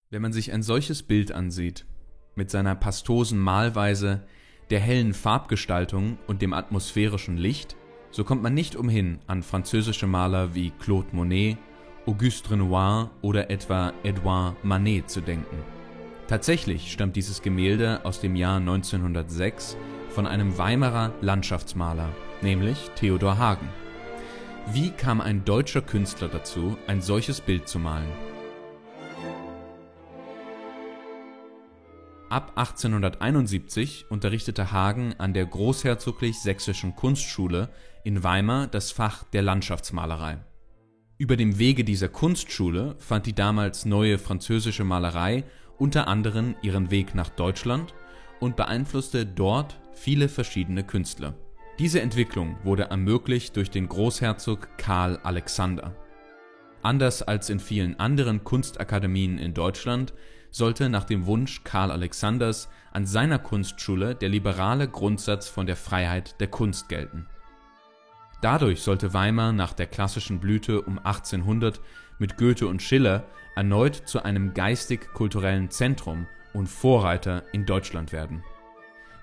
Wenn man sich ein solches Bild ansieht, mit seiner pastosen Malweise, der hellen Farbgestaltung und dem atmosphärischen Licht, so kommt man nicht umhin, an französische Maler wie Claude Monet, Auguste Renoir oder etwa Edouard Manet zu denken. Tatsächlich stammt dieses Gemälde aus dem Jahr 1906 von einem Weimarer Landschaftsmaler, nämlich Theodor Hagen. Wie kam ein deutscher Künstler dazu, ein solches Bild zu malen? Ab 1871 unterrichtete Hagen an der Großherzoglich Sächsischen Kunstschule in Weimar das Fach der Landschaftsmalerei. Über dem Wege dieser Kunstschule fand die damals neue französische Malerei unter anderem ihren Weg nach Deutschland und beeinflusste dort viele verschiedene Künstler. Diese Entwicklung wurde ermöglicht durch den Großherzog Karl Alexander. Anders als in vielen anderen Kunstakademien in Deutschland sollte nach dem Wunsch Karl Alexanders an seiner Kunstschule der liberale Grundsatz von der Freiheit der Kunst gelten. Dadurch sollte Weimar nach der klassischen Blüte um 1800 mit Goethe und Schiller erneut zu einem geistig-kulturellen Zentrum und Vorreiter in Deutschland werden.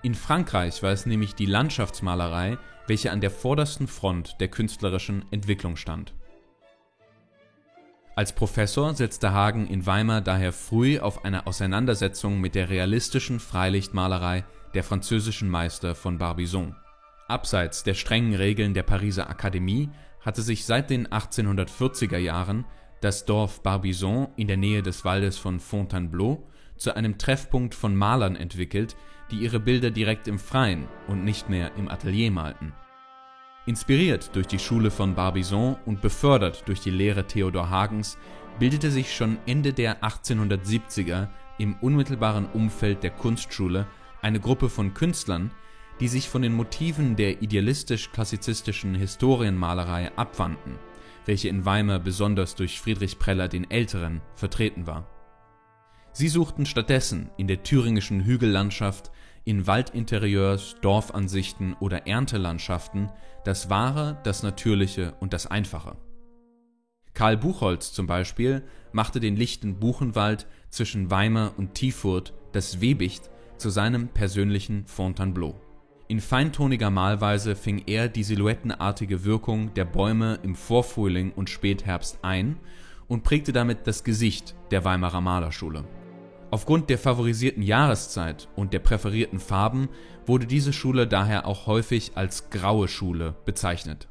In Frankreich war es nämlich die Landschaftsmalerei, welche an der vordersten Front der künstlerischen Entwicklung stand. Als Professor setzte Hagen in Weimar daher früh auf eine Auseinandersetzung mit der realistischen Freilichtmalerei der französischen Meister von Barbizon. Abseits der strengen Regeln der Pariser Akademie hatte sich seit den 1840er Jahren das Dorf Barbizon in der Nähe des Waldes von Fontainebleau zu einem Treffpunkt von Malern entwickelt, die ihre Bilder direkt im Freien und nicht mehr im Atelier malten. Inspiriert durch die Schule von Barbizon und befördert durch die Lehre Theodor Hagens bildete sich schon Ende der 1870er im unmittelbaren Umfeld der Kunstschule eine Gruppe von Künstlern, die sich von den Motiven der idealistisch-klassizistischen Historienmalerei abwandten, welche in Weimar besonders durch Friedrich Preller den Älteren vertreten war. Sie suchten stattdessen in der thüringischen Hügellandschaft, in Waldinterieurs, Dorfansichten oder Erntelandschaften das Wahre, das Natürliche und das Einfache. Karl Buchholz zum Beispiel machte den lichten Buchenwald zwischen Weimar und Tiefurt, das Webicht, zu seinem persönlichen Fontainebleau. In feintoniger Malweise fing er die silhouettenartige Wirkung der Bäume im Vorfrühling und Spätherbst ein und prägte damit das Gesicht der Weimarer Malerschule. Aufgrund der favorisierten Jahreszeit und der präferierten Farben wurde diese Schule daher auch häufig als Graue Schule bezeichnet.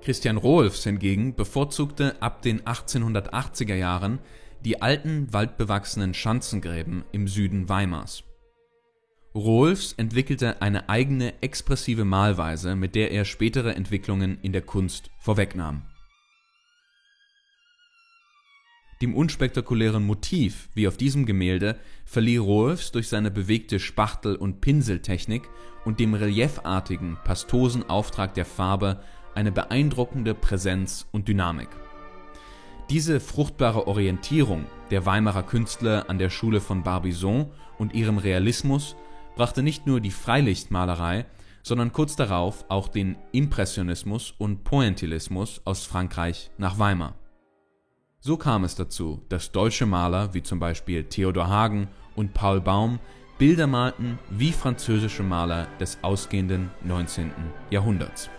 Christian Rohlfs hingegen bevorzugte ab den 1880er Jahren die alten waldbewachsenen Schanzengräben im Süden Weimars. Rohlfs entwickelte eine eigene expressive Malweise, mit der er spätere Entwicklungen in der Kunst vorwegnahm. Dem unspektakulären Motiv, wie auf diesem Gemälde, verlieh Rohlfs durch seine bewegte Spachtel- und Pinseltechnik und dem reliefartigen, pastosen Auftrag der Farbe eine beeindruckende Präsenz und Dynamik. Diese fruchtbare Orientierung der Weimarer Künstler an der Schule von Barbizon und ihrem Realismus brachte nicht nur die Freilichtmalerei, sondern kurz darauf auch den Impressionismus und Pointillismus aus Frankreich nach Weimar. So kam es dazu, dass deutsche Maler wie zum Beispiel Theodor Hagen und Paul Baum Bilder malten wie französische Maler des ausgehenden 19. Jahrhunderts.